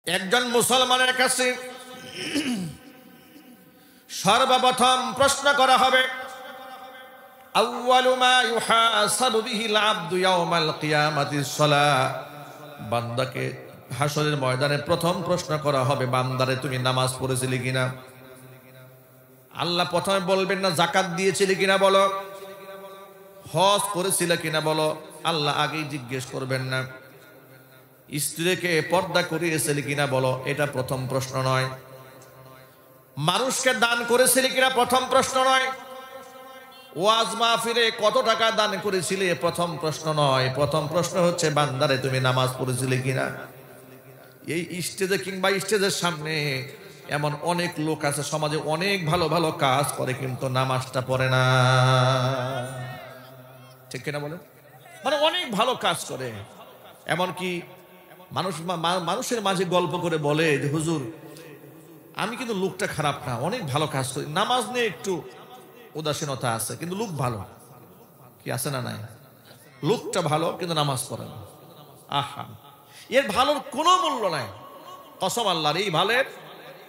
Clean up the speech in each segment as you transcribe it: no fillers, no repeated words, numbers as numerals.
একজন মুসলমানের কাছে সর্বপ্রথম প্রশ্ন করা হবে, আউয়ালু মা ইউহাসাবু বিহিল আবদু ইয়াউমাল কিয়ামাতিস সালাহ। বান্দাকে হাসরের ময়দানে প্রথম প্রশ্ন করা হবে, বান্দারে তুমি নামাজ পড়েছিলে কিনা। আল্লাহ প্রথমে বলবেন না যাকাত দিয়েছিলে কিনা বলো, হজ করেছিলে কিনা বলো, আল্লাহ আগেই জিজ্ঞেস করবেন না। স্ত্রীকে পর্দা করিয়েছিলে কিনা বলো, এটা প্রথম প্রশ্ন নয়। মানুষকে দান করেছিলে কিনা প্রথম প্রশ্ন নয়। ওয়াজ মাহফিলে কত টাকা দান করেছিলে প্রথম প্রশ্ন নয়। প্রথম প্রশ্ন হচ্ছে বান্দারে তুমি নামাজ পড়েছিলে কিনা। এই স্টেজে কিংবা স্টেজের সামনে এমন অনেক লোক আছে, সমাজে অনেক ভালো ভালো কাজ করে কিন্তু নামাজটা পড়ে না, ঠিক কিনা বলে? মানে অনেক ভালো কাজ করে, এমনকি মানুষের মাঝে গল্প করে বলে যে হুজুর আমি কিন্তু লোকটা খারাপ না, অনেক ভালো কাজ করি, নামাজ নিয়ে একটু উদাসীনতা আছে কিন্তু লোক ভালো। কি আছে না নাই? লোকটা ভালো কিন্তু নামাজ পড়ে না। আহা, এর ভালোর কোনো মূল্য নাই। কসম আল্লাহর, এই ভালের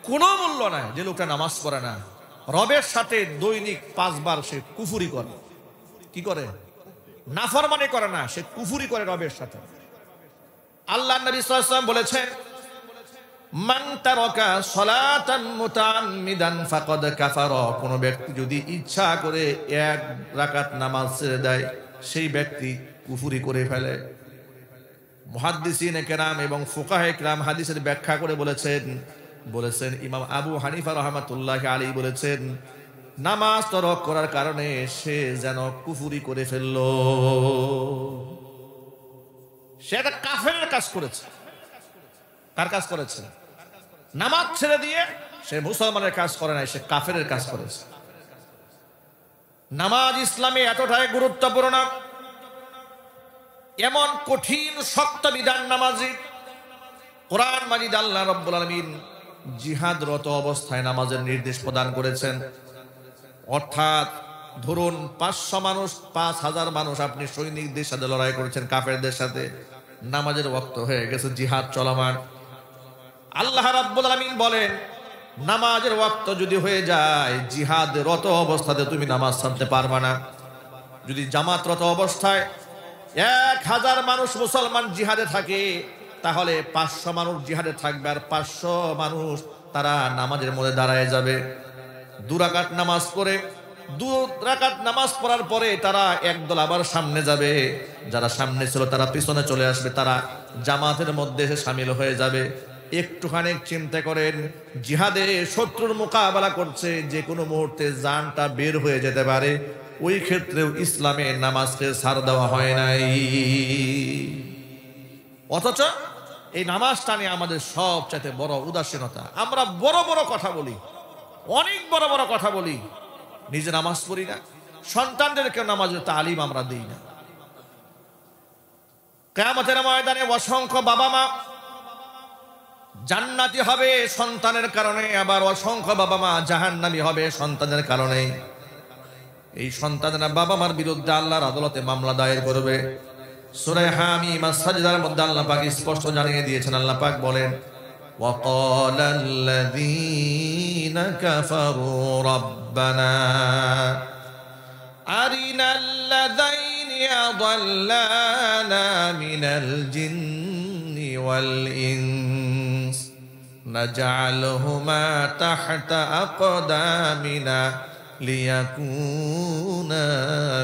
কোনো মূল্য নাই যে লোকটা নামাজ পড়ে না। রবের সাথে দৈনিক 5 বার সে কুফুরি করে। কি করে? নাফরমানি করে না, সে কুফুরি করে রবের সাথে। আল্লাহ নবী সাল্লাল্লাহু আলাইহি ওয়াসাল্লাম বলেছেন, মান তারাকা সালাতান মুতাআম্মিদান ফাকাদ কাফারা। কোন ব্যক্তি যদি ইচ্ছা করে 1 রাকাত নামাজ ছেড়ে দেয়, সেই ব্যক্তি কুফরি করে ফেলে। মুহাদ্দিসিনে কেরাম এবং ফুকাহে কেরাম হাদিসের ব্যাখ্যা করে বলেছেন ইমাম আবু হানিফা রাহমাতুল্লাহি আলাইহি বলেছেন, নামাজ তরক করার কারণে সে যেন কুফরি করে ফেলল। সে একটা কাফেরের কাজ করেছে। কার কাজ করেছে? নামাজ ছেড়ে দিয়ে সে মুসলমানের কাজ করে নাই, সে কাফেরের কাজ করেছে। নামাজ ইসলামে এতটাই গুরুত্বপূর্ণ, এমন কঠিন শক্ত বিধান নামাজি। কোরআন মাজিদ আল্লাহ রাব্বুল আলামিন জিহাদরত অবস্থায় নামাজের নির্দেশ প্রদান করেছেন। অর্থাৎ ধরুন 500 মানুষ, 5000 মানুষ আপনি সৈনিকদের সাথে লড়াই করেছেন, কাফেরদের সাথে, নামাজের ওয়াক্ত হয়ে গেছে, জিহাদ চলমান। আল্লাহ রাব্বুল আলামিন বলেন, নামাজের ওয়াক্ত যদি হয়ে যায়, জিহাদরত অবস্থাতে তুমি নামাজ ছাড়তে পারবা না। যদি জামাতরত অবস্থায় 1000 মানুষ মুসলমান জিহাদে থাকে, তাহলে 500 মানুষ জিহাদে থাকবে, আর 500 মানুষ তারা নামাজের মধ্যে দাঁড়ায় যাবে। 2 রাকাত নামাজ পড়ে 2 রাকাত নামাজ পড়ার পরে তারা একদল আবার সামনে যাবে, যারা সামনে ছিল তারা পিছনে চলে আসবে, তারা জামাতের মধ্যে এসে শামিল হয়ে যাবে। একটুখানি চিন্তা করেন, জিহাদে শত্রুর মোকাবেলা করছে, যে কোনো মুহূর্তে জানটা বের হয়ে যেতে পারে। ওই ক্ষেত্রেও ইসলামে নামাজকে ছাড় দেওয়া হয় নাই। অথচ এই নামাজটা নিয়ে আমাদের সবচেয়ে বড় উদাসীনতা। আমরা বড় বড় কথা বলি, অনেক বড় বড় কথা বলি, নিজে নামাজ পড়ি না, সন্তানদেরকে নামাজের তালিম আমরা দিই না। কিয়ামতের ময়দানে অসংখ্য বাবা মা জান্নাতি হবে সন্তানের কারণে, আবার অসংখ্য বাবা মা জাহান্নামী হবে সন্তানের কারণে। এই সন্তানেরা বাবা মার বিরুদ্ধে আল্লাহর আদালতে মামলা দায়ের করবে। সূরা হামিম সাজদার মধ্যে আল্লাহ পাক স্পষ্ট জানিয়ে দিয়েছেন। আল্লাহ পাক বলেন, وقال الذين كفروا ربنا أرنا الذين أضلانا من الجن والإنس نجعلهما تحت أقدامنا লিয়াকুনা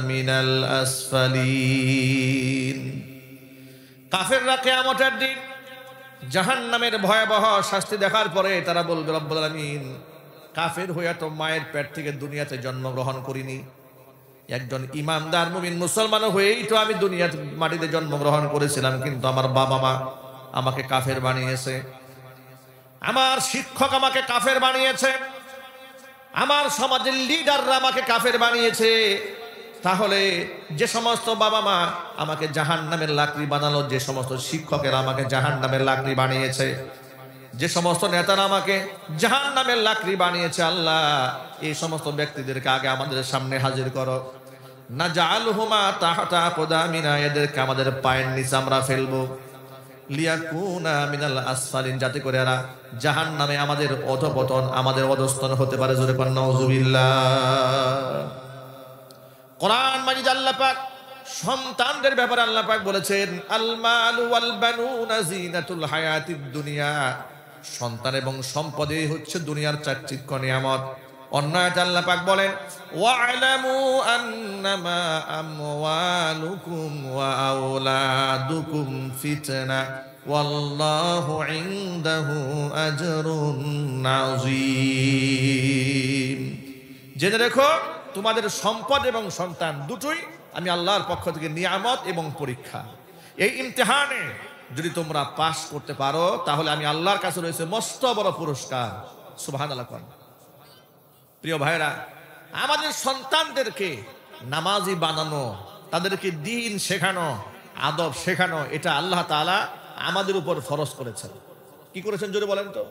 মিনাল আসফালিন। কাফেররা কিয়ামতের দিন জাহান্নামের ভয়াবহ শাস্তি দেখার পরে তারা বলবে, রব্বুল আলামিন, কাফের হইয়া তো মায়ের পেট থেকে দুনিয়াতে জন্মগ্রহণ করিনি, একজন ইমানদার মুমিন মুসলমান হয়েই তো আমি দুনিয়ার মাটিতে জন্মগ্রহণ করেছিলাম, কিন্তু আমার বাবা মা আমাকে কাফের বানিয়েছে, আমার শিক্ষক আমাকে কাফের বানিয়েছে, আমার সমাজের লিডাররা আমাকে কাফের বানিয়েছে। তাহলে যে সমস্ত বাবা মা আমাকে জাহান্নামের লাকড়ি বানালো, যে সমস্ত শিক্ষকেরা আমাকে জাহান্নামের লাকড়ি বানিয়েছে, যে সমস্ত নেতারা আমাকে জাহান্নামের লাকড়ি বানিয়েছে, আল্লাহ এই সমস্ত ব্যক্তিদেরকে আগে আমাদের সামনে হাজির করো। নাজআলহুমা তাহতা আকদামিনা, এদেরকে আমাদের পায়ের নিচে আমরা ফেলবো। লিয়াকুনা মিনাল আসফালিন, যাতে করে এরা জাহান্নামে আমাদের অধঃপতন, আমাদের অধস্তন হতে পারে। জোরে কোন নাউযুবিল্লাহ। কোরআন মাজিদ আল্লাহ পাক সন্তানদের ব্যাপারে আল্লাহ পাক বলেছেন, আল মালু ওয়াল বানুনা জিনাতুল হায়াতিদ দুনিয়া, সন্তান এবং সম্পদই হচ্ছে দুনিয়ার চাকচিক্য নিয়ামত। অন্য আয়াতে আল্লাহ পাক বলেন, ওয়া'লামু আন্নামা আমওয়ালুকুম ওয়া আওলাদুকুম ফিতনা ওয়াল্লাহু ইনদাহু আজরুন আযীম। জেনে রেখো, তোমাদের সম্পদ এবং সন্তান দুটোই আমি আল্লাহর পক্ষ থেকে নিয়ামত এবং পরীক্ষা। এই ইমতিহানে যদি তোমরা পাস করতে পারো তাহলে আমি আল্লাহর কাছে রয়েছে মস্ত বড় পুরস্কার। সুবহানাল্লাহ। প্রিয় ভাইরা, আমাদের সন্তানদেরকে নামাজি বানানো, তাদেরকে দ্বীন শেখানো, আদব শেখানো, এটা আল্লাহ তাআলা আমাদের উপর ফরজ করেছেন। কি করেছেন জোরে বলেন তো?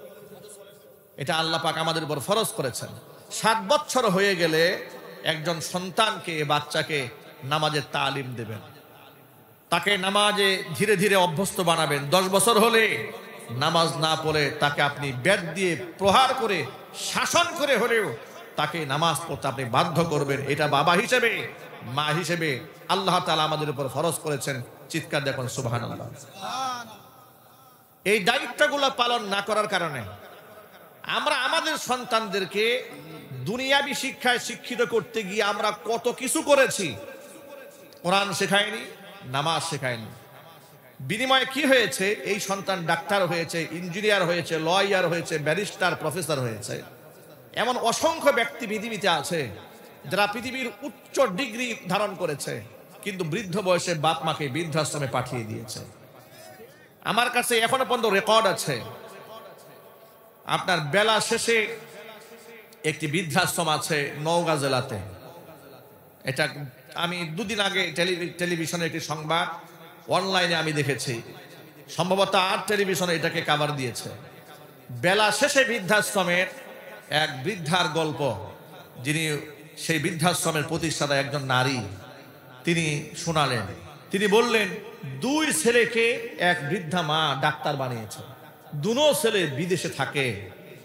এটা আল্লাহ পাক আমাদের উপর ফরজ করেছেন। 7 বছর হয়ে গেলে একজন সন্তানকে, বাচ্চাকে নামাজের তালিম দেবেন, তাকে নামাজে ধীরে ধীরে অভ্যস্ত বানাবেন। 10 বছর হলে নামাজ না পড়ে তাকে আপনি ব্যাট দিয়ে প্রহার করে, শাসন করে হলেও তাকে নামাজ পড়তে আপনি বাধ্য করবেন। এটা বাবা হিসেবে, মা হিসেবে আল্লাহ তাআলা আমাদের উপর ফরজ করেছেন। চিৎকার দেখুন সুবহানাল্লাহ। এই দায়িত্বগুলো পালন না করার কারণে আমরা আমাদের সন্তানদেরকে দুনিয়াবি শিক্ষায় শিক্ষিত করতে গিয়ে আমরা কত কিছু করেছি। কোরআন শেখায়নি, নামাজ শেখায়নি। বিনিময়ে কি হয়েছে? এই সন্তান ডাক্তার হয়েছে, ইঞ্জিনিয়ার হয়েছে, লয়ার হয়েছে, ব্যারিস্টার, প্রফেসর হয়েছে। এমন অসংখ্য ব্যক্তি পৃথিবীতে আছে যারা পৃথিবীর উচ্চ ডিগ্রি ধারণ করেছে, কিন্তু বৃদ্ধ বয়সে বাপ মাকে বৃদ্ধাশ্রমে পাঠিয়ে দিয়েছে। আমার কাছে এখনো পর্যন্ত রেকর্ড আছে। আপনার বেলা শেষে একটি বৃদ্ধাশ্রম আছে নওগাঁ জেলাতে। এটা আমি 2 দিন আগে টেলিভিশনে একটি সংবাদ অনলাইনে আমি দেখেছি, সম্ভবত আর টেলিভিশনে এটাকে কভার দিয়েছে। বেলা শেষে বৃদ্ধাশ্রমের এক বৃদ্ধার গল্প, যিনি সেই বৃদ্ধাশ্রমের প্রতিষ্ঠাতা একজন নারী, তিনি শোনালেন। তিনি বললেন, 2 ছেলেকে এক বৃদ্ধা মা ডাক্তার বানিয়েছে। 2 ছেলে বিদেশে থাকে।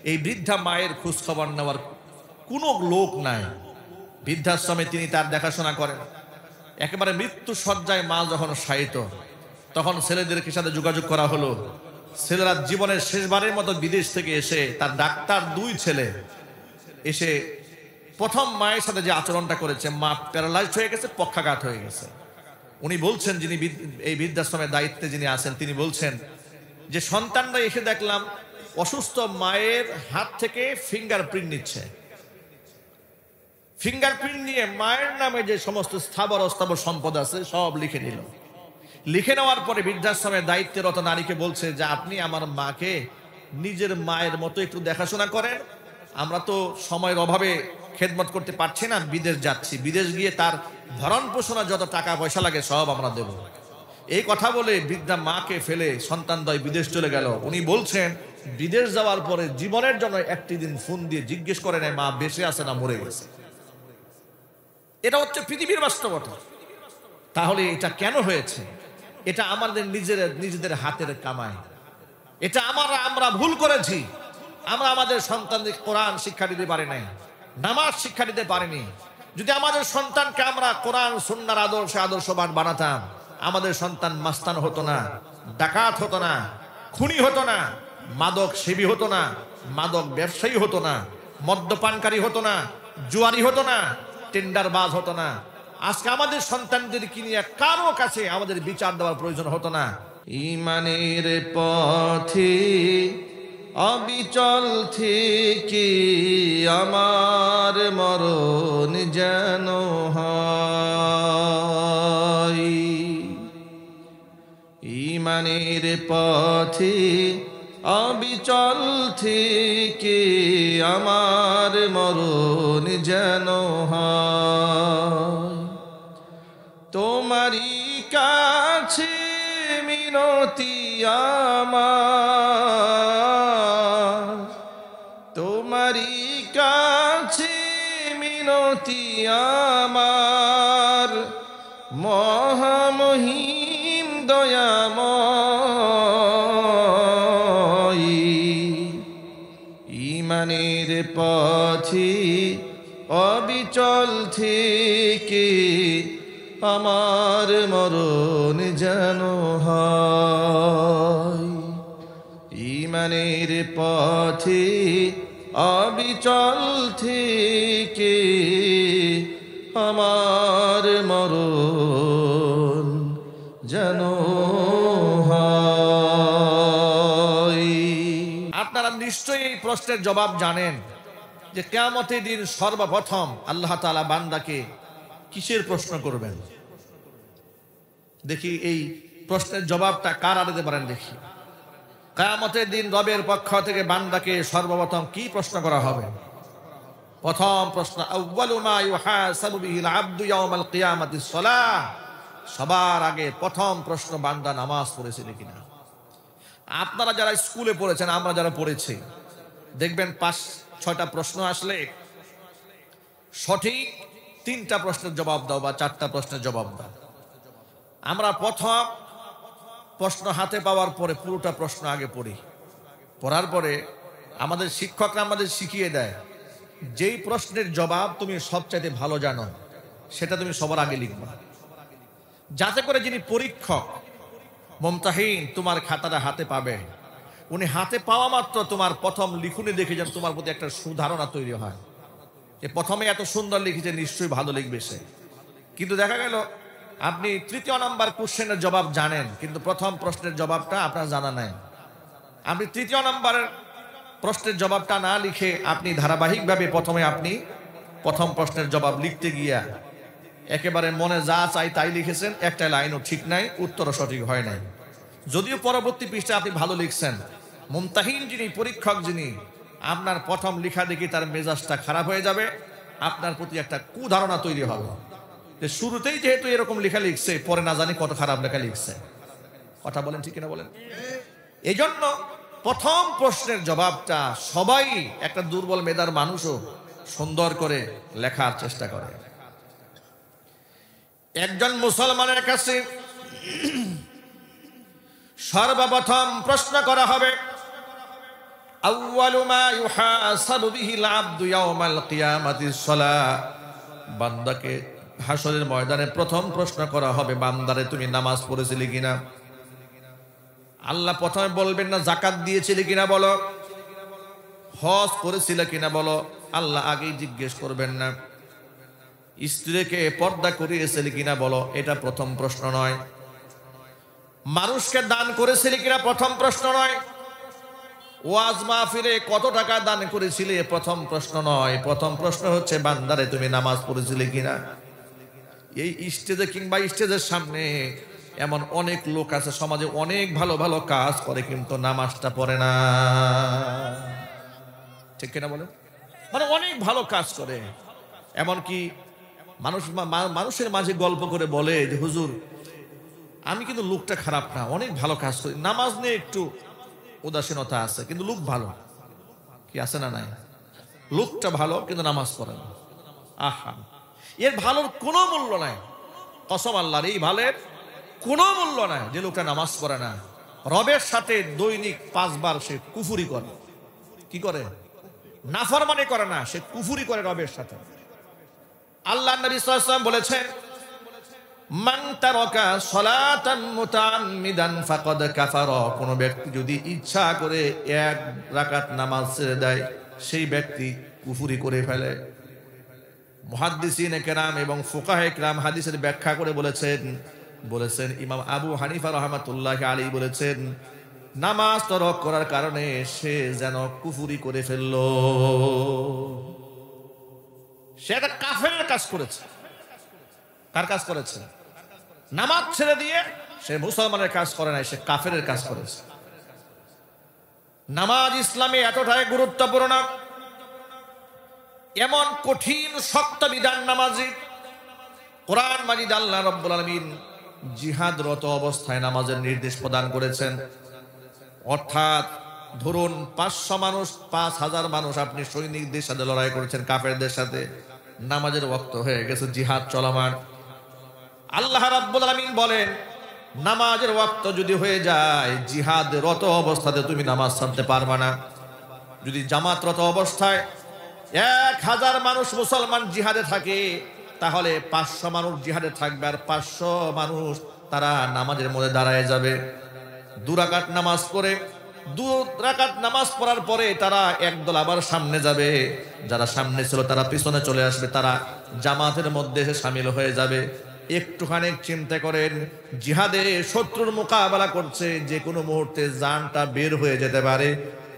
এই বৃদ্ধা মায়ের খোঁজ খবর নেওয়ার কোনো লোক নাই। বৃদ্ধাশ্রমে তিনি তার দেখাশোনা করেন। একেবারে মৃত্যু শয্যায় মা যখন শায়িত, তখন ছেলেদেরকে সাথে যোগাযোগ করা হলো। ছেলেরা জীবনের শেষবারের মতো বিদেশ থেকে এসে, তার ডাক্তার 2 ছেলে এসে প্রথম মায়ের সাথে যে আচরণটা করেছে, মা প্যারালাইজড হয়ে গেছে, পক্ষাঘাত হয়ে গেছে। উনি বলছেন, যিনি এই বৃদ্ধাশ্রমের দায়িত্বে যিনি আছেন, তিনি বলছেন যে সন্তানরা এসে দেখলাম অসুস্থ মায়ের হাত থেকে ফিঙ্গারপ্রিন্ট নিচ্ছে। ফিঙ্গারপ্রিন্ট নিয়ে মায়ের নামে যে সমস্ত স্থাবর অস্থাবর সম্পদ আছে সব লিখে নিল। লিখে নেওয়ার পরে বৃদ্ধাশ্রমের দায়িত্বরত নারীকে বলছে যে আপনি আমার মাকে নিজের মায়ের মতো একটু দেখাশোনা করেন। আমরা তো সময়ের অভাবে খেদমত করতে পারছি না, বিদেশ যাচ্ছি, বিদেশ গিয়ে তার ভরণ পোষণা যত টাকা পয়সা লাগে সব আমরা দেব। এই কথা বলে বৃদ্ধা মাকে ফেলে সন্তানদ্বয় বিদেশ চলে গেল। উনি বলছেন, বিদেশ যাওয়ার পরে জীবনের জন্য একটি দিন ফোন দিয়ে জিজ্ঞেস করে নেয় মা বেঁচে আছে না মরে গেছে। এটা হচ্ছে পৃথিবীর বাস্তবতা। তাহলে এটা কেন হয়েছে? এটা আমাদের নিজেদের হাতের কামাই। এটা আমরা ভুল করেছি। আমরা আমাদের সন্তানদের কোরআন শিক্ষা দিতে পারি নাই, নামাজ শিক্ষা দিতে পারিনি। যদি আমাদের সন্তানকে আমরা কোরআন সুন্নাহর আদর্শবান বানাতাম, আমাদের সন্তান মাস্তান হতো না, ডাকাত হতো না, খুনি হতো না, মাদক সেবী হতো না, মাদক ব্যবসায়ী হতো না, মদ্যপানকারী হতো না, জুয়ারি হতো না, টেন্ডারবাজ হতো না। আজকে আমাদের সন্তানদেরকে নিয়ে কারো কাছে আমাদের বিচার দেওয়ার প্রয়োজন হতো না। ঈমানের পথে অবিচল থেকে আমার মরণ যেন হয়। ঈমানের পথে অবিচল থেকে আমার মরণ যেন হয়। তোমারই কাছে মিনতি আমার, তোমারই কাছে মিনতি আমার, মহামহিম দয়াময় ইমানের পথে অবিচল থেকে আমার মরণ যেন হয়। ইমানের পথে অবিচল থেকে আমার মরণ যেন হয়। আপনারা নিশ্চয়ই এই প্রশ্নের জবাব জানেন যে কিয়ামতের দিন সর্বপ্রথম আল্লাহ তাআলা বান্দাকে কিসের প্রশ্ন করবেন। দেখি এই প্রশ্নের জবাবটা কারা দিতে পারেন দেখি। কিয়ামতের দিন রবের পক্ষ থেকে বান্দাকে সর্বপ্রথম কি প্রশ্ন করা হবে? প্রথম প্রশ্ন, আউয়ালু মা ইউহাসাবু বিহিল আবদু ইয়াউমাল কিয়ামাতিস সালাহ। সবার আগে প্রথম প্রশ্ন, বান্দা নামাজ পড়েছিল কিনা। আপনারা যারা স্কুলে পড়েছেন, আমরা যারা পড়েছি, দেখবেন 5-6টা প্রশ্ন আসলে সঠিক 3টা প্রশ্নের জবাব দাও বা 4টা প্রশ্নের জবাব দাও। আমরা প্রথম প্রশ্ন হাতে পাওয়ার পরে পুরোটা প্রশ্ন আগে পড়ি, পড়ার পরে আমাদের শিক্ষকরা আমাদের শিখিয়ে দেয় যেই প্রশ্নের জবাব তুমি সবচাইতে ভালো জানো সেটা তুমি সবার আগে লিখবা, যাতে করে যিনি পরীক্ষক মুমতাহিন তোমার খাতাটা হাতে পাবে, উনি হাতে পাওয়া মাত্র তোমার প্রথম লিখুনি দেখে যেন তোমার প্রতি একটা সুধারণা তৈরি হয় যে প্রথমে এত সুন্দর লিখেছে, নিশ্চয়ই ভালো লিখবে সে। কিন্তু দেখা গেল আপনি 3য় নাম্বার কোশ্চেনের জবাব জানেন, কিন্তু প্রথম প্রশ্নের জবাবটা আপনার জানা নাই। আপনি 3য় নাম্বারের প্রশ্নের জবাবটা না লিখে আপনি ধারাবাহিকভাবে আপনি প্রথম প্রশ্নের জবাব লিখতে গিয়া একেবারে মনে যা চাই তাই লিখেছেন, একটা লাইনও ঠিক নাই, উত্তরও সঠিক হয় নাই। যদিও পরবর্তী পৃষ্ঠা আপনি ভালো লিখছেন, মুমতাহিন যিনি পরীক্ষক যিনি, আপনার প্রথম লেখা দেখি তার মেজাজটা খারাপ হয়ে যাবে, আপনার প্রতি একটা কুধারণা তৈরি হবে যে শুরুতেই যেহেতু এরকম লেখা লিখছে, পরে না জানি কত খারাপ লেখা লিখছে। কথা বলেন ঠিক কিনা বলেন? এই জন্য প্রথম প্রশ্নের জবাবটা সবাই, একটা দুর্বল মেধার মানুষও সুন্দর করে লেখার চেষ্টা করে। একজন মুসলমানের কাছে সর্বপ্রথম প্রশ্ন করা হবে, আউয়ালু মা ইউহাসাবু বিহিল আবদু ইয়াউমাল কিয়ামাতিস সালাহ। বান্দাকে হাসরের ময়দানে প্রথম প্রশ্ন করা হবে, বান্দারে তুমি নামাজ পড়েছিলে কিনা। আল্লাহ প্রথমে বলবেন না যাকাত দিয়েছিলে কিনা বলো, হজ করেছিলে কিনা বলো, আল্লাহ আগেই জিজ্ঞেস করবেন না। স্ত্রীকে পর্দা করিয়েছিলে কিনা বলো, এটা প্রথম প্রশ্ন নয়। মানুষকে দান করেছিলে কিনা প্রথম প্রশ্ন নয়। ওয়াজ মাহফিলে কত টাকা দান করেছিলে প্রথম প্রশ্ন নয়। প্রথম প্রশ্ন হচ্ছে বান্দারে তুমি নামাজ পড়েছিলে কিনা। এই স্টেজে কিংবা স্টেজের সামনে এমন অনেক লোক আছে সমাজে, অনেক ভালো ভালো কাজ করে কিন্তু নামাজটা পড়ে না, ঠিক কিনা বলে? মানে অনেক ভালো কাজ করে, এমনকি মানুষের মাঝে গল্প করে বলে যে হুজুর আমি কিন্তু লোকটা খারাপ না, অনেক ভালো কাজ করি, নামাজ নিয়ে একটু উদাসীনতা আছে কিন্তু লোক ভালো। কি আছে না নাই? লোকটা ভালো কিন্তু নামাজ পড়ে না। আহা, এর ভালোর কোনো মূল্য নাই। কসম আল্লাহর, এই ভালের কোনো মূল্য নাই যে লোকটা নামাজ পড়ে না। রবের সাথে দৈনিক 5 বার সে কুফুরি করে। কি করে? নাফরমানি করে না, সে কুফুরি করে রবের সাথে। আল্লাহ নবী সাল্লাল্লাহু আলাইহি ওয়াসাল্লাম বলেছেন, মান তারাকা সালাতান মুতাআম্মিদান ফাকাদ কাফারা। কোন ব্যক্তি যদি ইচ্ছা করে 1 রাকাত নামাজ ছেড়ে দেয়, সেই ব্যক্তি কুফরি করে ফেলে। মুহাদ্দিসিনে কেরাম এবং ফুকাহে কেরাম হাদিসের ব্যাখ্যা করে বলেছেন ইমাম আবু হানিফা রাহমাতুল্লাহি আলাইহি বলেছেন, নামাজ তরক করার কারণে সে যেন কুফরি করে ফেলল। সে একটা কাফেরের কাজ করেছে। কার কাজ করেছে? নামাজ ছেড়ে দিয়ে সে মুসলমানের কাজ করে নাই, সে কাফেরের কাজ করেছে। নামাজ ইসলামে এতটাই গুরুত্বপূর্ণ, এমন কঠিন শক্ত বিধান নামাজি। কোরআন মাজিদ আল্লাহ রাব্বুল আলামিন জিহাদরত অবস্থায় নামাজের নির্দেশ প্রদান করেছেন। অর্থাৎ ধরুন 500 মানুষ, 5000 মানুষ, আপনি সৈনিকদের সাথে লড়াই করেছেন, কাফেরদের সাথে, নামাজের ওয়াক্ত হয়ে গেছে, জিহাদ চলমান। আল্লাহ রাব্বুল আলামিন বলেন, নামাজের ওয়াক্ত যদি হয়ে যায়, জিহাদরত অবস্থাতে তুমি নামাজ ছাড়তে পারবে না। যদি জামাতরত অবস্থায় 1000 মানুষ মুসলমান জিহাদে থাকে, তাহলে 500 মানুষ জিহাদে থাকবে, আর 500 মানুষ তারা নামাজের মধ্যে দাঁড়ায় যাবে। 2 রাকাত নামাজ পড়ে 2 রাকাত নামাজ পড়ার পরে তারা একদল আবার সামনে যাবে, যারা সামনে ছিল তারা পিছনে চলে আসবে, তারা জামাতের মধ্যে এসে শামিল হয়ে যাবে। একটুখানি চিন্তা করেন, জিহাদে শত্রুর মোকাবেলা করছে, যে কোনো মুহূর্তে জানটা বের হয়ে যেতে পারে।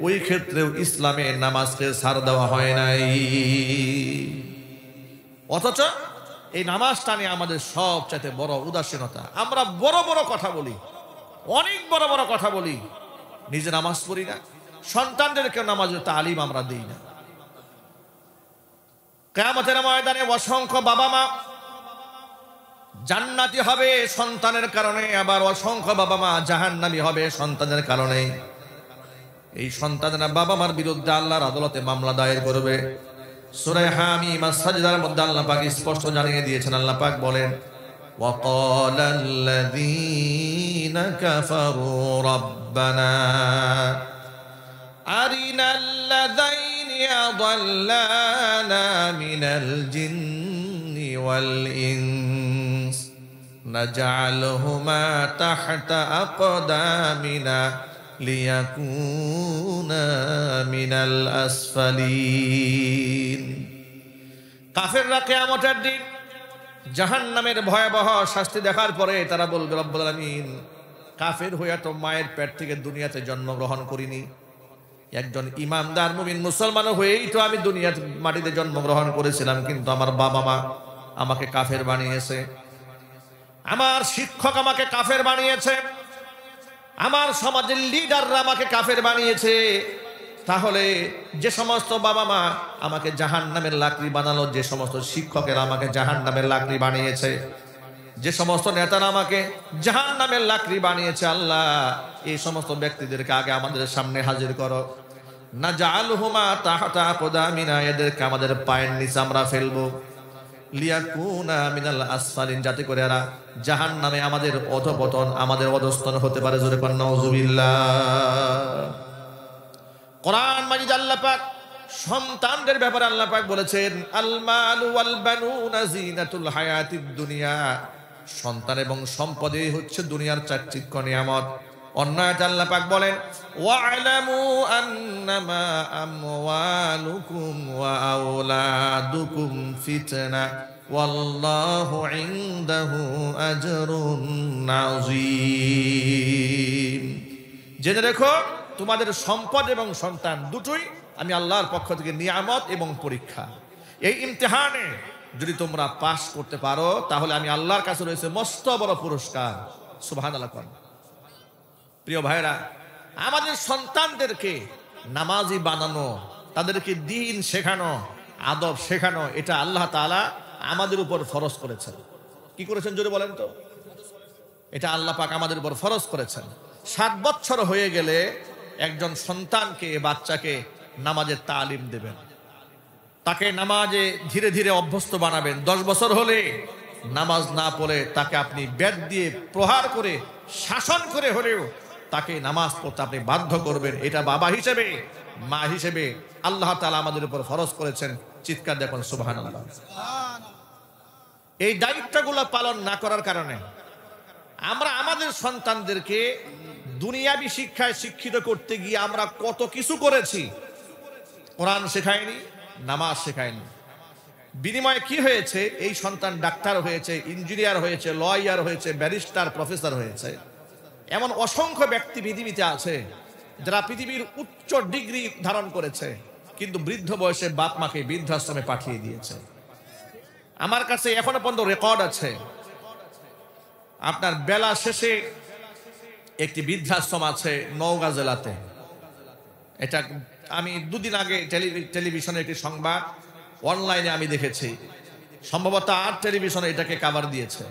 ওই ক্ষেত্রেও ইসলামে নামাজকে ছাড় দেওয়া হয় নাই। অথচ এই নামাজটা নিয়ে আমাদের সবচাইতে বড় উদাসীনতা। আমরা বড় বড় কথা বলি, অনেক বড় বড় কথা বলি, নিজে নামাজ পড়ি না, সন্তানদেরকে নামাজের তালিম আমরা দিই না। কিয়ামতের ময়দানে অসংখ্য বাবা মা জান্নাতি হবে সন্তানের কারণে, আবার অসংখ্য বাবা মা জাহান্নামী হবে সন্তানের কারণে। এই সন্তানেরা বাবা মার বিরুদ্ধে আল্লাহর আদালতে মামলা দায়ের করবে। সূরা হামিম সাজদার মধ্যে আল্লাহ পাক স্পষ্ট জানিয়ে দিয়েছেন। আল্লাহ পাক বলেন, وقال الذين كفروا ربنا أرنا الذين أضلانا من الجن والإنس نجعلهما تحت أقدامنا ليكونا من الأسفلين। কাফেররা কিয়ামতের দিন জাহান্নামের ভয়াবহ শাস্তি দেখার পরে তারা বলবে, রব্বুল আলামিন, কাফের হইয়া তো মায়ের পেট থেকে দুনিয়াতে জন্মগ্রহণ করিনি, একজন ইমানদার মুমিন মুসলমান হয়েই তো আমি দুনিয়ার মাটিতে জন্মগ্রহণ করেছিলাম, কিন্তু আমার বাবা মা আমাকে কাফের বানিয়েছে, আমার শিক্ষক আমাকে কাফের বানিয়েছে, আমার সমাজের লিডাররা আমাকে কাফের বানিয়েছে। তাহলে যে সমস্ত বাবা মা আমাকে জাহান্নামের লাকড়ি বানালো, যে সমস্ত শিক্ষকেরা আমাকে জাহান্নামের লাকড়ি বানিয়েছে, যে সমস্ত নেতারা আমাকে জাহান্নামের লাকড়ি বানিয়েছে, আল্লাহ এই সমস্ত ব্যক্তিদেরকে আগে আমাদের সামনে হাজির করো। নাজআলহুমা তাহতা আকদামিনা, এদেরকে আমাদের পায়ের নিচে আমরা ফেলবো। লিয়াকুনা মিনাল আসফালিন, যাতে করে এরা জাহান্নামে আমাদের অধঃপতন, আমাদের অধস্তন হতে পারে। জোরে বলেন নাউযুবিল্লাহ। কোরআন মাজিদ আল্লাহ পাক সন্তানদের ব্যাপারে আল্লাহ পাক বলেছেন, আল মালু ওয়াল বানুনা যিনাতুল হায়াতিদ দুনিয়া, সন্তান এবং সম্পদই হচ্ছে দুনিয়ার চাকচিক্য নিয়ামত। অন্য আয়াতে আল্লাহ পাক বলেন, ওয়া'লামু আন্নামা আমওয়ালুকুম ওয়া আওলাদুকুম ফিতনা ওয়াল্লাহু ইনদাহু আজরুন আযীম। জেনে রেখো, তোমাদের সম্পদ এবং সন্তান দুটোই আমি আল্লাহর পক্ষ থেকে নিয়ামত এবং পরীক্ষা। এই ইমতিহানে যদি তোমরা পাস করতে পারো, তাহলে আমি আল্লাহর কাছে রয়েছে মস্ত বড় পুরস্কার। সুবহানাল্লাহ। প্রিয় ভাইরা, আমাদের সন্তানদেরকে নামাজি বানানো, তাদেরকে দ্বীন শেখানো, আদব শেখানো, এটা আল্লাহ তাআলা আমাদের উপর ফরজ করেছেন। কি করেছেন জোরে বলেন তো? এটা আল্লাহ পাক আমাদের উপর ফরজ করেছেন। 7 বছর হয়ে গেলে একজন সন্তানকে, বাচ্চাকে নামাজের তালিম দেবেন, তাকে নামাজে ধীরে ধীরে অভ্যস্ত বানাবেন। 10 বছর হলে নামাজ না পড়ে তাকে আপনি বেত দিয়ে প্রহার করে, শাসন করে হলেও তাকে নামাজ পড়তে আপনি বাধ্য করবেন। এটা বাবা হিসেবে, মা হিসেবে আল্লাহ তাআলা আমাদের উপর ফরজ করেছেন। চিৎকার দেখুন সুবহানাল্লাহ। এই দায়িত্বগুলো পালন না করার কারণে আমরা আমাদের সন্তানদেরকে দুনিয়াবি শিক্ষায় শিক্ষিত করতে গিয়ে আমরা কত কিছু করেছি। কোরআন শেখায়নি, নামাজ শেখায়নি। বিনিময়ে কি হয়েছে? এই সন্তান ডাক্তার হয়েছে, ইঞ্জিনিয়ার হয়েছে, লয়ার হয়েছে, ব্যারিস্টার, প্রফেসর হয়েছে। এমন অসংখ্য ব্যক্তি পৃথিবীতে আছে যারা পৃথিবীর উচ্চ ডিগ্রি ধারণ করেছে, কিন্তু বৃদ্ধ বয়সে বাপ মাকে বৃদ্ধাশ্রমে পাঠিয়ে দিয়েছে। আমার কাছে এখনো পর্যন্ত রেকর্ড আছে। আপনার বেলা শেষে একটি বৃদ্ধাশ্রম আছে নওগাঁ জেলাতে। এটা আমি 2 দিন আগে টেলিভিশনে একটি সংবাদ অনলাইনে আমি দেখেছি, সম্ভবত আর টেলিভিশনে এটাকে কভার দিয়েছে।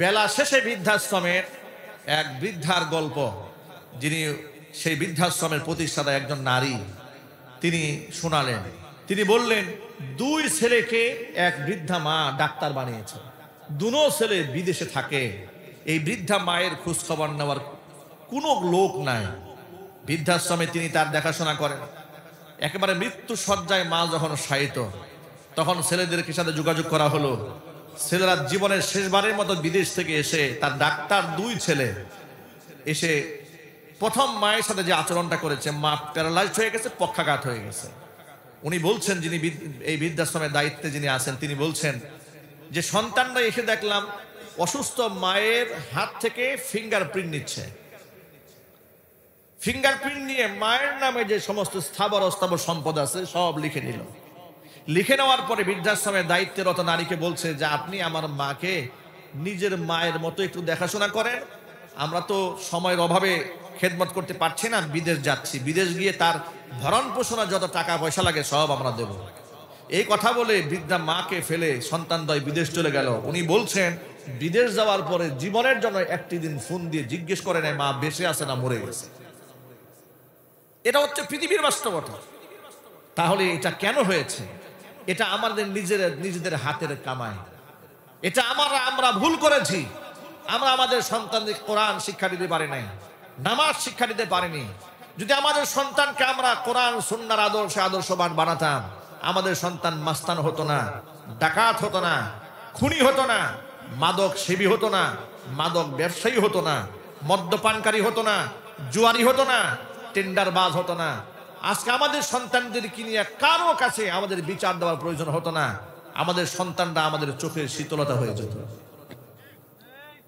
বেলা শেষে বৃদ্ধাশ্রমের এক বৃদ্ধার গল্প, যিনি সেই বৃদ্ধাশ্রমের প্রতিষ্ঠাতা একজন নারী, তিনি শোনালেন। তিনি বললেন, 2 ছেলেকে এক বৃদ্ধা মা ডাক্তার বানিয়েছে। 2 ছেলে বিদেশে থাকে। এই বৃদ্ধা মায়ের খোঁজ খবর নেওয়ার কোনো লোক নাই। বৃদ্ধাশ্রমে তিনি তার দেখাশোনা করেন। একেবারে মৃত্যু সজ্জায় মা যখন শায়িত, তখন ছেলেদেরকে সাথে যোগাযোগ করা হলো। ছেলেরা জীবনের শেষবারের মতো বিদেশ থেকে এসে, তার ডাক্তার 2 ছেলে এসে প্রথম মায়ের সাথে যে আচরণটা করেছে, মা প্যারালাইজড হয়ে গেছে, পক্ষাঘাত হয়ে গেছে। উনি বলছেন, যিনি এই বৃদ্ধাশ্রমের দায়িত্বে যিনি আছেন, তিনি বলছেন যে সন্তানরা এসে দেখলাম অসুস্থ মায়ের হাত থেকে ফিঙ্গারপ্রিন্ট নিচ্ছে। ফিঙ্গারপ্রিন্ট নিয়ে মায়ের নামে যে সমস্ত স্থাবর অস্থাবর সম্পদ আছে সব লিখে নিল। লিখে নেওয়ার পরে বৃদ্ধাশ্রমের দায়িত্বরত নারীকে বলছে যে আপনি আমার মাকে নিজের মায়ের মতো একটু দেখাশোনা করেন, আমরা তো সময়ের অভাবে খেদমত করতে পারছি না, বিদেশ যাচ্ছি, বিদেশ গিয়ে তার ভরণ পোষণা যত টাকা পয়সা লাগে সব আমরা দেব। এই কথা বলে বৃদ্ধা মাকে ফেলে সন্তানদ্বয় বিদেশ চলে গেল। উনি বলছেন বিদেশ যাওয়ার পরে জীবনের জন্য একটি দিন ফোন দিয়ে জিজ্ঞেস করে নেয় মা বেঁচে আছে না মরে গেছে। এটা হচ্ছে পৃথিবীর বাস্তবতা। তাহলে এটা কেন হয়েছে? এটা আমাদের নিজেদের হাতের কামাই। এটা আমরা ভুল করেছি। আমরা আমাদের সন্তানদের কোরআন শিক্ষা দিতে পারি নাই, নামাজ শিক্ষা দিতে পারিনি। যদি আমাদের সন্তানকে আমরা কোরআন সুন্নাহর আদর্শবান বানাতাম, আমাদের সন্তান মাস্তান হতো না, ডাকাত হতো না, খুনি হতো না, মাদক সেবী হতো না, মাদক ব্যবসায়ী হতো না, মদ্যপানকারী হতো না, জুয়ারি হতো না, টেন্ডারবাজ হতো না। আজকে আমাদের সন্তানদেরকে নিয়ে কারো কাছে আমাদের বিচার দেওয়ার প্রয়োজন হতো না। আমাদের সন্তানরা আমাদের চোখের শীতলতা হয়ে যেত।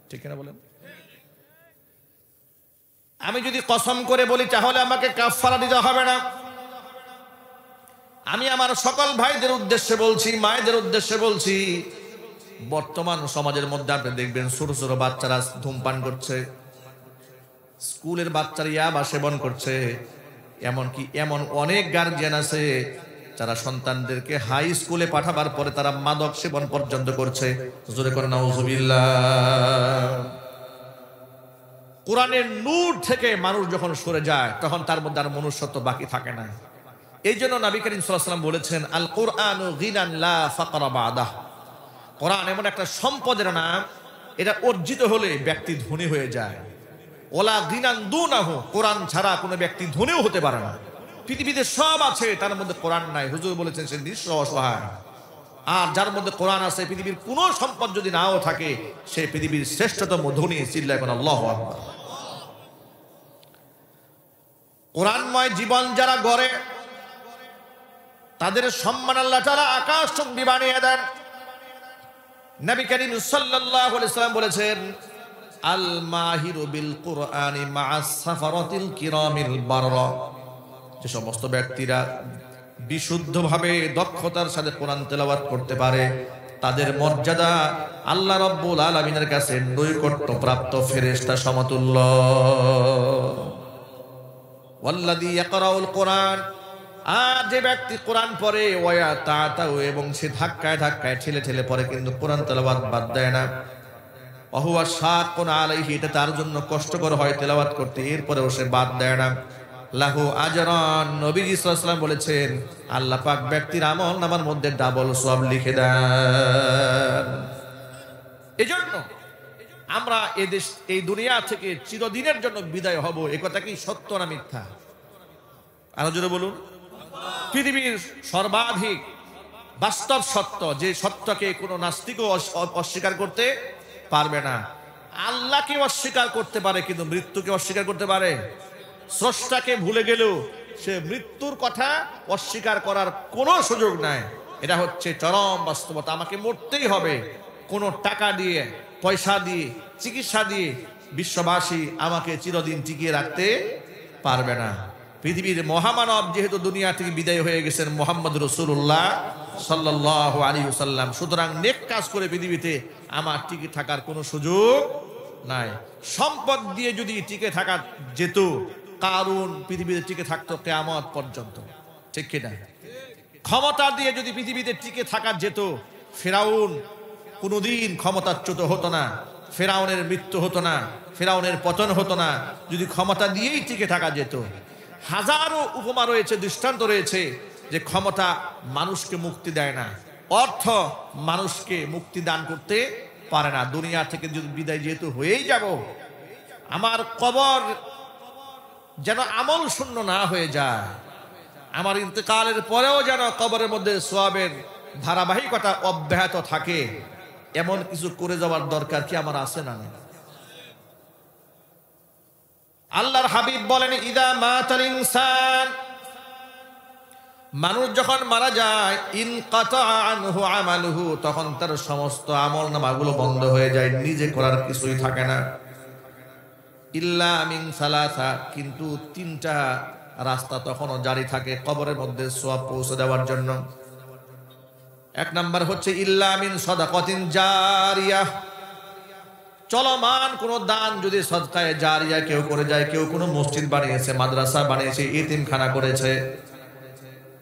ঠিক না বলেন? আমি যদি কসম করে বলি তাহলে আমাকে কাফারা দিতে হবে না। আমি আমার সকল ভাইদের উদ্দেশ্যে বলছি, মায়েদের উদ্দেশ্যে বলছি, বর্তমান সমাজের মধ্যে আপনি দেখবেন ছোট ছোট বাচ্চারা ধূমপান করছে, স্কুলের বাচ্চারা ইয়াবা সেবন করছে, এমনকি এমন অনেক গার্জিয়ান আছে যারা সন্তানদেরকে হাই স্কুলে পাঠাবার পরে তারা মাদক সেবন পর্যন্ত করছে। জোরে করে নাউজুবিল্লাহ। কোরআনের নূর থেকে মানুষ যখন সরে যায় তখন তার মধ্যে আর মনুষ্যত্ব বাকি থাকে না। এই জন্য নবী করিম সাল্লাল্লাহু আলাইহি ওয়াসাল্লাম বলেছেন, আল কোরআনু গিনান লা ফাকরা বাদাহ। কোরআন এমন একটা সম্পদের নাম, এটা অর্জিত হলে ব্যক্তি ধনী হয়ে যায়। ওলা গিনান দুনাহু, কোরআন ছাড়া কোনো ব্যক্তি ধনীও হতে পারে না। পৃথিবীতে সব আছে, তার মধ্যে কোরআন নাই। হুজুর বলেছেন সে নিঃস্ব অসহায়। আর যার মধ্যে কোরআন আছে, পৃথিবীর কোনো সম্পদ যদি নাও থাকে, সে পৃথিবীর শ্রেষ্ঠতম ধনী। চিল্লায় কোন আল্লাহু আকবার। কোরআনময় জীবন যারা গড়ে তাদের সম্মান আল্লাহ তাআলা আকাশ চুম্বি বানিয়ে দেন। নবী করিম সাল্লাল্লাহু আলাইহি ওয়াসাল্লাম বলেছেন, আল মাহিরু বিল কুরআনি মা'আস সাফারাতিল কিরামিল বাররা। যে সমস্ত ব্যক্তিরা বিশুদ্ধভাবে দক্ষতার সাথে কোরআন তেলাওয়াত করতে পারে, তাদের মর্যাদা আল্লাহ রাব্বুল আলামিনের কাছে নৈকট্যপ্রাপ্ত ফেরেশতা সমতুল্য। ওয়াল্লাযী ইয়াকরাউল কোরআন, আর যে ব্যক্তি কোরআন পড়ে, ওয়া তাতাউ, এবং সে ধাক্কায় ধাক্কায় ঠেলে ঠেলে পড়ে কিন্তু কোরআন তেলাওয়াত বাদ দেয় না, ওয়া শাকুন আলাইহি, এটা তার জন্য কষ্টকর হয় তেলাওয়াত করতে, এরপরেও সে বাদ দেয় না, লাহু আজরান, নবীজি সাল্লাল্লাহু আলাইহি ওয়াসাল্লাম বলেছেন আল্লাহ পাক ব্যক্তির আমল নামার মধ্যে ডাবল সওয়াব লিখে দেন। এজন্য আমরা এই দুনিয়া থেকে চিরদিনের জন্য বিদায় হব, এ কথা কি সত্য না মিথ্যা? আরো জোরে বলুন। পৃথিবীর সর্বাধিক বাস্তব সত্য, যে সত্যকে কোনো নাস্তিকও অস্বীকার করতে পারবে না। আল্লাহকে অস্বীকার করতে পারে কিন্তু মৃত্যুকে অস্বীকার করতে পারে? স্রষ্টাকে ভুলে গেলেও সে মৃত্যুর কথা অস্বীকার করার কোনো সুযোগ নাই। এটা হচ্ছে চরম বাস্তবতা। আমাকে মরতেই হবে। কোনো টাকা দিয়ে, পয়সা দিয়ে, চিকিৎসা দিয়ে বিশ্ববাসী আমাকে চিরদিন টিকিয়ে রাখতে পারবে না। পৃথিবীর মহামানব যেহেতু দুনিয়া থেকে বিদায় হয়ে গেছেন মুহাম্মদ রাসূলুল্লাহ সাল্লাল্লাহু আলাইহি ওয়াসাল্লাম, সুতরাং নেক কাজ করে পৃথিবীতে আমার টিকে থাকার কোনো সুযোগ নাই। সম্পদ দিয়ে যদি টিকে থাকা যেত, কারুন পৃথিবীতে টিকে থাকতো কিয়ামত পর্যন্ত, ঠিক কিনা? ক্ষমতা দিয়ে যদি পৃথিবীতে টিকে থাকা যেত, ফিরাউন কোনোদিন ক্ষমতাচ্যুত হতো না, ফিরাউনের মৃত্যু হতো না, ফিরাউনের পতন হতো না, যদি ক্ষমতা দিয়েই টিকে থাকা যেত। হাজারো উপমা রয়েছে, দৃষ্টান্ত রয়েছে যে ক্ষমতা মানুষকে মুক্তি দেয় না, অর্থ মানুষকে মুক্তি দান করতে পারে না। দুনিয়া থেকে যদি বিদায় যেহেতু হয়েই যাব, আমার কবর যেন আমল শূন্য না হয়ে যায়, আমার ইন্তেকালের পরেও যেন কবরের মধ্যে সওয়াবের ধারাবাহিকতা অব্যাহত থাকে, এমন কিছু করে যাওয়ার দরকার কি আমার আছে না? আল্লাহর হাবিব বলেন, ইদা মাতাল ইনসান, মানুষ যখন মারা যায়, ইনকাতা আনহু আমালুহু, তখন তার সমস্ত আমলনামাগুলো বন্ধ হয়ে যায়, নিজে করার কিছুই থাকে না। ইল্লা মিন সালাসা, কিন্তু তিনটা রাস্তা তখনও জারি থাকে কবরের মধ্যে সওয়াব পৌঁছে দেওয়ার জন্য। এক নাম্বার হচ্ছে ইল্লা মিন সাদাকাতিন জারিয়া, চলমান কোন দান যদি সদকায়ে জারিয়া কেউ করে যায়, কেউ কোনো মসজিদ বানিয়েছে, মাদ্রাসা বানিয়েছে, এতিমখানা করেছে,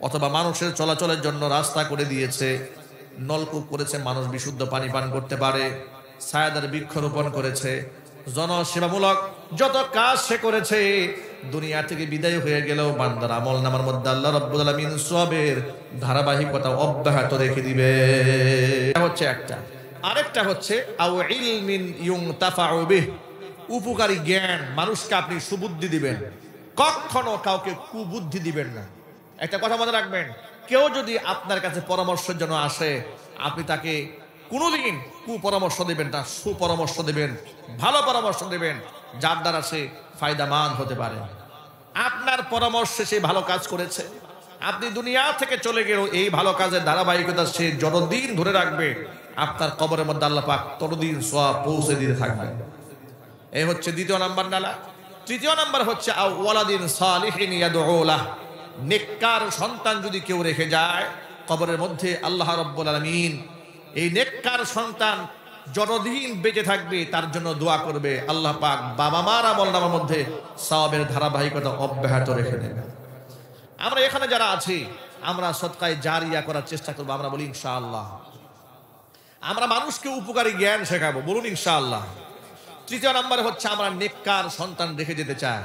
অথবা মানুষের চলাচলের জন্য রাস্তা করে দিয়েছে, নলকূপ করেছে, মানুষ বিশুদ্ধ পানি পান করতে পারে, ছায়াদার বৃক্ষরোপণ করেছে, জনসেবামূলক যত কাজ সে করেছে, দুনিয়া থেকে বিদায় হয়ে গেলেও বান্দার আমলনামার মধ্যে আল্লাহ রাব্বুল আলামিন সওয়াবের ধারাবাহিকতা অব্যাহত রেখে দিবে। এটা হচ্ছে একটা। আরেকটা হচ্ছে আও ইলমিন ইউনতাফাউ বিহ, উপকারী জ্ঞান, মানুষকে আপনি সুবুদ্ধি দিবেন, কখনো কাউকে কুবুদ্ধি দিবেন না। একটা কথা মনে রাখবেন, কেউ যদি আপনার কাছে পরামর্শের জন্য আসে, আপনি তাকে কোনোদিন কুপরামর্শ দেবেন না, সুপরামর্শ দেবেন, ভালো পরামর্শ দেবেন, যার দ্বারা সে ফায়দামান হতে পারে। আপনার পরামর্শে সে ভালো কাজ করেছে, আপনি দুনিয়া থেকে চলে গেলেও এই ভালো কাজের ধারাবাহিকতা সে যতদিন ধরে রাখবে, আপনার কবরের মধ্যে আল্লাহ পাক ততদিন সওয়াব পৌঁছে দিতে থাকবে। এই হচ্ছে দ্বিতীয় নাম্বার নালা। তৃতীয় নাম্বার হচ্ছে আও ওয়ালাদিন সালিহিন ইয়াদউ লাহ, নেককার সন্তান যদি কেউ রেখে যায় কবরের মধ্যে, আল্লাহ রাব্বুল আলামিন এই নেককার সন্তান যতদিন বেঁচে থাকবে তার জন্য দোয়া করবে, আল্লাহ পাক বাবা মার আমলনামার মধ্যে সওয়াবের ধারাবাহিকতা অব্যাহত রেখে দেবে। আমরা এখানে যারা আছি, আমরা সদকায়ে জারিয়া করার চেষ্টা করবো। আমরা বলি ইনশাআল্লাহ। আমরা মানুষকে উপকারী জ্ঞান শেখাবো, বলুন ইনশাআল্লাহ। তৃতীয় নম্বরে হচ্ছে আমরা নেককার সন্তান রেখে যেতে চাই,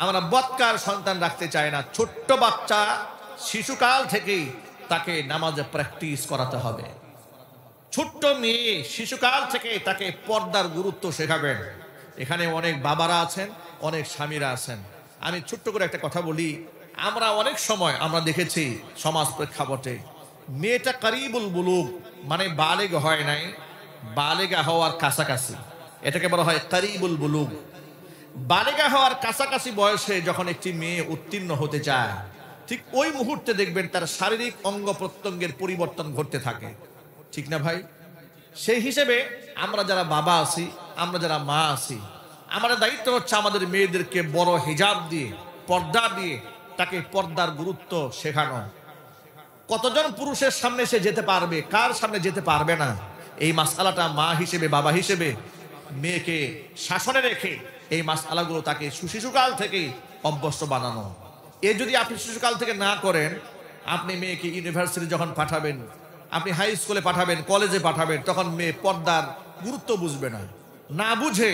আমরা বদকার সন্তান রাখতে চাই না। ছোট্ট বাচ্চা শিশুকাল থেকেই তাকে নামাজে প্র্যাকটিস করাতে হবে। ছোট্ট মেয়ে শিশুকাল থেকে তাকে পর্দার গুরুত্ব শেখাবেন। এখানে অনেক বাবারা আছেন, অনেক স্বামীরা আছেন। আমি ছোট্ট করে একটা কথা বলি, আমরা অনেক সময় আমরা দেখেছি সমাজ প্রেক্ষাপটে, মেয়েটা কারিবুল বুলুগ মানে বালেগ হয় নাই, বালেগা হওয়ার কাছাকাছি, এটাকে বলা হয় কারিবুল বুলুগ। বালেগা হওয়ার কাছাকাছি বয়সে যখন একটি মেয়ে উত্তীর্ণ হতে চায়, ঠিক ওই মুহূর্তে দেখবেন তার শারীরিক অঙ্গ প্রত্যঙ্গের পরিবর্তন ঘটতে থাকে, ঠিক না ভাই? সেই হিসেবে আমরা যারা বাবা আছি, আমরা যারা মা আছি, আমাদের দায়িত্ব হচ্ছে আমাদের মেয়েদেরকে বড় হিজাব দিয়ে, পর্দা দিয়ে তাকে পর্দার গুরুত্ব শেখানো। কতজন পুরুষের সামনে সে যেতে পারবে, কার সামনে যেতে পারবে না, এই মাসআলাটা মা হিসেবে, বাবা হিসেবে মেয়েকে শাসনে রেখে এই মাসআলাগুলো তাকে সুশিশুকাল থেকে অভ্যস্ত বানানো। এ যদি আপনি শিশুকাল থেকে না করেন, আপনি মেয়েকে ইউনিভার্সিটি যখন পাঠাবেন, আপনি হাই স্কুলে পাঠাবেন, কলেজে পাঠাবেন, তখন মেয়ে পর্দার গুরুত্ব বুঝবে না। না বুঝে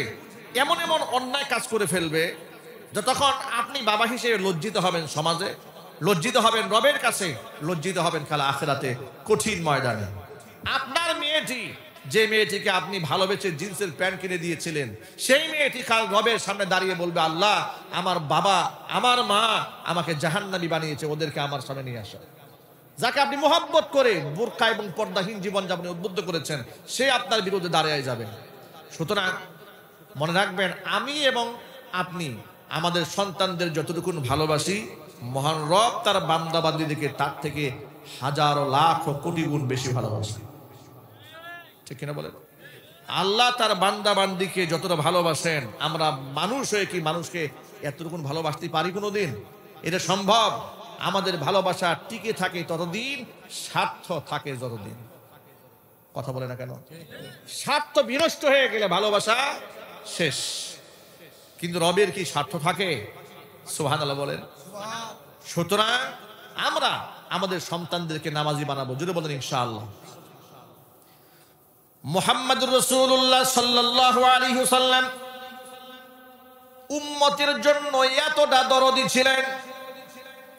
এমন এমন অন্যায় কাজ করে ফেলবে, যতক্ষণ আপনি বাবা হিসেবে লজ্জিত হবেন সমাজে, লজ্জিত হবেন রবের কাছে, লজ্জিত হবেন কাল আখিরাতে কঠিন ময়দানে। আপনার মেয়েটি, যে মেয়েটিকে আপনি ভালোবেসে জিন্সের প্যান্ট কিনে দিয়েছিলেন, সেই মেয়েটি কাল রবের সামনে দাঁড়িয়ে বলবে, আল্লাহ, আমার বাবা, আমার মা আমাকে জাহান্নামী বানিয়েছে, ওদেরকে আমার সামনে নিয়ে আসা। যাকে আপনি মোহাব্বত করে বোরকা এবং পর্দাহীন জীবন যাপনে উদ্বুদ্ধ করেছেন, সে আপনার বিরুদ্ধে দাঁড়িয়ে যাবে। সুতরাং মনে রাখবেন, আমি এবং আপনি আমাদের সন্তানদের যতটুকু ভালোবাসি, মহান রব তার বান্দাবান্দীদেরকে তার থেকে হাজারো লাখ কোটি গুণ বেশি ভালোবাসি, ঠিক কিনা বলেন? আল্লাহ তার বান্দাবান্দীকে যতটা ভালোবাসেন, আমরা মানুষ হয়ে কি মানুষকে এতটুকু ভালোবাসতে পারি কোনোদিন? এটা সম্ভব? আমাদের ভালোবাসা টিকে থাকে ততদিন, স্বার্থ থাকে যতদিন। কথা বলে না কেন? স্বার্থ বিনষ্ট হয়ে গেলে ভালোবাসা শেষ। কিন্তু রবের কি স্বার্থ থাকে? সুবহানাল্লাহ বলেন। সুতরাং আমরা আমাদের সন্তানদেরকে নামাজি বানাবো, জোরে বলেন ইনশাআল্লাহ। মুহাম্মদুর রাসূলুল্লাহ সাল্লাল্লাহু আলাইহি ওয়াসাল্লাম উম্মতের জন্য এতটা দরদি ছিলেন,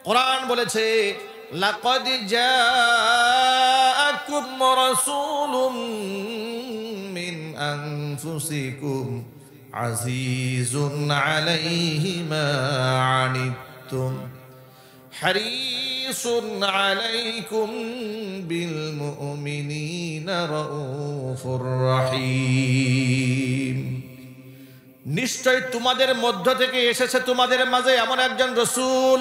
কোরআন বলেছে, লাকাদ জাআকুম রাসূলুম মিন আনফুসিকুম আজিজুন আলাইহি মা আনিতুম হারিসুন হারিসুন আলাইকুম বিল মুমিনিনা রাউফুর রহিম। নিশ্চয় তোমাদের মধ্য থেকে এসেছে তোমাদের মাঝে এমন একজন রাসূল,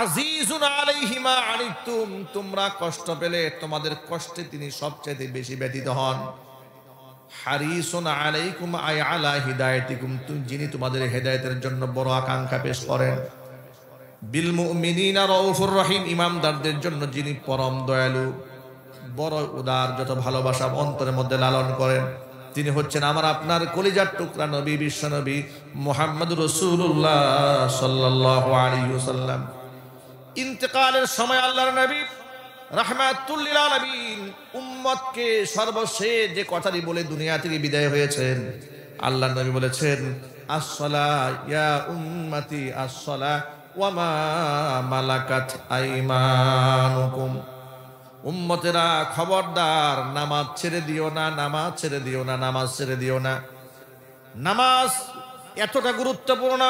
আজিজুন আলাইহি মা আনিতুম, তোমরা কষ্ট পেলে তোমাদের কষ্টে তিনি সবচেয়ে বেশি ব্যথিত হন। হারিসুন আলাইকুম আই আলা হিদায়াতিকুম, যিনি তোমাদের হেদায়েতের জন্য বড় আকাঙ্ক্ষা পেশ করেন। বিল মুমিনিনা রাউফুর রহিম, ইমানদারদের জন্য যিনি পরম দয়ালু, বড় উদার, যত ভালোবাসা অন্তরের মধ্যে লালন করেন, তিনি হচ্ছেন আমার আপনার কলিজার টুকরা নবী, বিশ্ব নবী মুহাম্মদুর রাসূলুল্লাহ সাল্লাল্লাহু আলাইহি ওয়াসাল্লাম। ইন্তেকালের সময় আল্লাহর নবী রাহমাতুল লিল আলামিন উম্মতকে সর্বশেষ যে কথাটি বলে দুনিয়া থেকে বিদায় হয়েছেন, আল্লাহর নবী বলেছেন, আসসালাহ ইয়া উম্মতি আসসালাহ ওয়া মা মালাকাত আইমানুকুম। উম্মতেরা খবরদার, নামাজ ছেড়ে দিও না, নামাজ ছেড়ে দিও না, নামাজ ছেড়ে দিও না। নামাজ এতটা গুরুত্বপূর্ণ,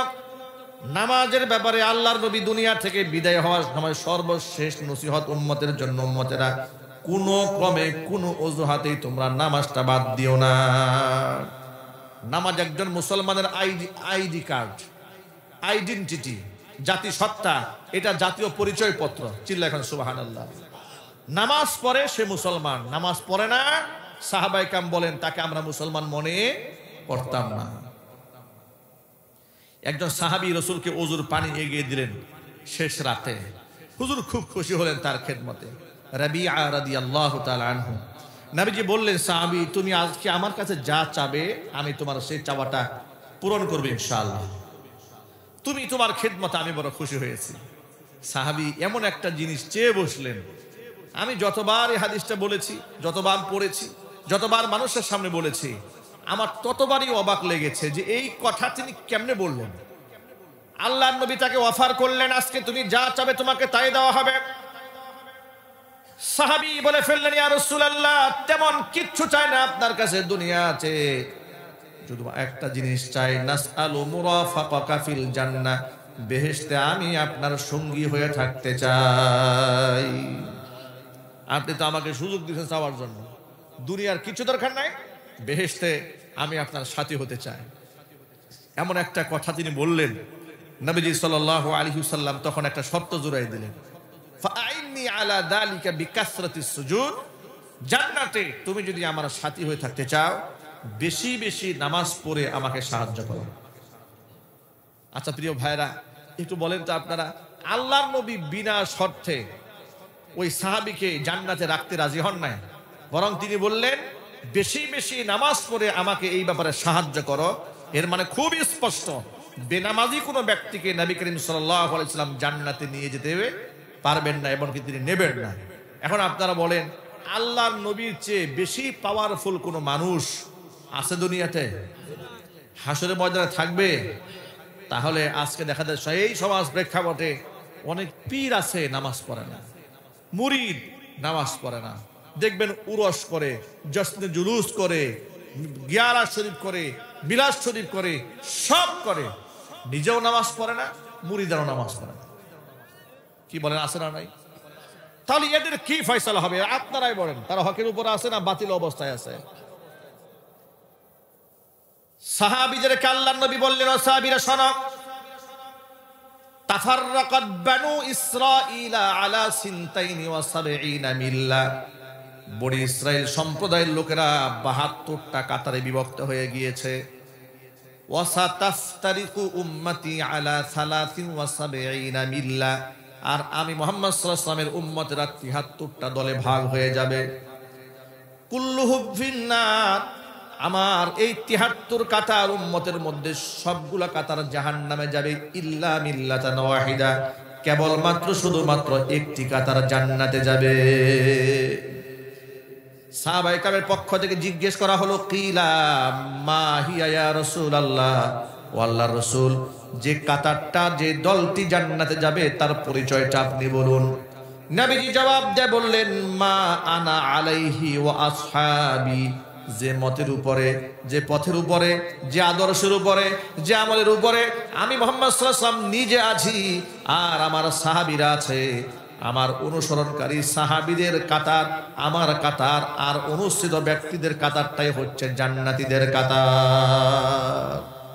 নামাজের ব্যাপারে আল্লাহর নবী দুনিয়া থেকে বিদায় হওয়ার সময় সর্বশেষ নসিহত উম্মতের জন্য, উম্মতেরা কোনো ক্রমে কোনো অজুহাতেই তোমরা নামাজটা বাদ দিও না। নামাজ একজন মুসলমানের আইডি কার্ড, আইডেন্টিটি, জাতিসত্তা, এটা জাতীয় পরিচয় পত্র। চিল্লা এখন সুবহানাল্লাহ। নামাজ পড়ে সে মুসলমান, নামাজ পড়ে না সাহাবায়ে কেরাম বলেন তাকে আমরা মুসলমান মনে করতাম না। একজন সাহাবী রাসূলকে ওযুর পানি এগিয়ে দিলেন শেষ রাতে, হুজুর খুব খুশি হলেন তার খেদমতে। রাবিআ রাদিয়াল্লাহু তাআলা আনহু, নবীজি বললেন, সাহাবী তুমি আজকে আমার কাছে যা চাবে আমি তোমার সেই চাওয়াটা পূরণ করব ইনশাআল্লাহ, তুমি তোমার খেদমতে আমি বড় খুশি হয়েছি। সাহাবী এমন একটা জিনিস চেয়ে বসলেন, আমি যতবার এই হাদিসটা বলেছি, যতবার পড়েছি, যতবার মানুষের সামনে বলেছি, আমার ততবারই অবাক লেগেছে যে এই কথা তিনি কেমনে বললেন। আল্লাহর নবী তাকে অফার করলেন, আজকে তুমি যা চাবে তোমাকে তাই দেওয়া হবে। সাহাবী বলে ফেললেন, ইয়া রাসূলুল্লাহ তেমন কিচ্ছু চাই না আপনার কাছে দুনিয়াতে, শুধু একটা জিনিস চাই, নাসআলু মুরাফাকাকা ফিল জান্নাহ, বেহেশতে আমি আপনার সঙ্গী হয়ে থাকতে চাই। আপনি তো আমাকে সুযোগ দিয়েছেন চাওয়ার জন্য, দুনিয়ার কিছু দরকার নাই, বেহেশতে আমি আপনার সাথী হতে চাই। এমন একটা কথা তিনি বললেন, নবীজি সাল্লাল্লাহু আলাইহি ওয়াসাল্লাম তখন একটা শর্ত জুড়াই দিলেন, ফাআইন্নি আলা যালিকা বিকাসরাতিস সুজুদ, জান্নাতে তুমি যদি আমার সাথী হয়ে থাকতে চাও বেশি বেশি নামাজ পড়ে আমাকে সাহায্য করো। আচ্ছা প্রিয় ভাইরা, একটু বলেন তো আপনারা, আল্লাহর নবী বিনা শর্তে ওই সাহাবীকে জান্নাতে রাখতে রাজি হন নাই, বরং তিনি বললেন বেশি বেশি নামাজ পড়ে আমাকে এই ব্যাপারে সাহায্য করো। এর মানে খুবই স্পষ্ট, বেনামাজি কোনো ব্যক্তিকে নবী করিম সাল্লাল্লাহু আলাইহি ওয়াসাল্লাম জান্নাতে নিয়ে যেতে পারবেন না, এমনকি তিনি নেবেন না। এখন আপনারা বলেন, আল্লাহর নবীর চেয়ে বেশি পাওয়ারফুল কোনো মানুষ আছে দুনিয়াতে? হাসরের ময়দানে থাকবে? তাহলে আজকে দেখা যায় এই সমাজ প্রেক্ষাপটে অনেক পীর আছে নামাজ পড়ে না, মুরিদ নামাজ পড়ে না, দেখবেন উরস করে, জশ্নে জুলুস করে, গিয়ারা শরীফ করে, বিলাস শরীফ করে, সব করে, নিজেও নামাজ পড়ে না, মুরিদারও নামাজ পড়ে না। কি বলেন, আছে না নাই? তাহলে এদের কি ফয়সালা হবে আপনারাই বলেন, তারা হকের উপরে আছে না বাতিল অবস্থায় আছে? সাহাবীদেরকে আল্লাহর নবী বললেন, ও সাহাবীরা শোনো, তাফাররাকাত বানু ইসরাঈলা আলা সিনতাইনি ওয়া সাবঈনা মিল্লা, বনি ইসরাইল সম্প্রদায়ের লোকেরা ৭২টা কাতারে বিভক্ত হয়ে গিয়েছে। ওয়া সাতাফতারিকু উম্মতি আলা ৭৩ মিল্লা, আর আমি মুহাম্মদ সাল্লাল্লাহু আলাইহি ওয়াসাল্লামের উম্মতেরা ৭৩টা দলে ভাগ হয়ে যাবে। কুল্লুহুম ফিন্নার, আমার এই ৭৩ কাতার উম্মতের মধ্যে সবগুলা কাতার জাহান্নামে যাবে, ইল্লা মিল্লাতান ওয়াহিদা, কেবলমাত্র শুধুমাত্র একটি কাতার জান্নাতে যাবে। সাহাবায়ে কেরামের পক্ষ থেকে জিজ্ঞেস করা হলো, কিলা মা হিয়া ইয়া রাসূলুল্লাহ, ও আল্লাহর রাসূল, যে কাতারটা, যে দলটি জান্নাতে যাবে তার পরিচয়টা আপনি বলুন। নবীজি জবাব দিয়ে বললেন, মা আনা আলাইহি ওয়া আসহাবি, যে মতের উপরে, যে পথের উপরে, যে আদর্শের উপরে, যে আমলের উপরে আমি মুহাম্মদ সাল্লাল্লাহু আলাইহি ওয়াসাল্লাম নিজে আছি আর আমার সাহাবীরা আছে, আমার অনুসরণকারী সাহাবীদের কাতার আমার কাতার, আর অনুসৃত ব্যক্তিদের কাতারটাই হচ্ছে জান্নাতীদের কাতার।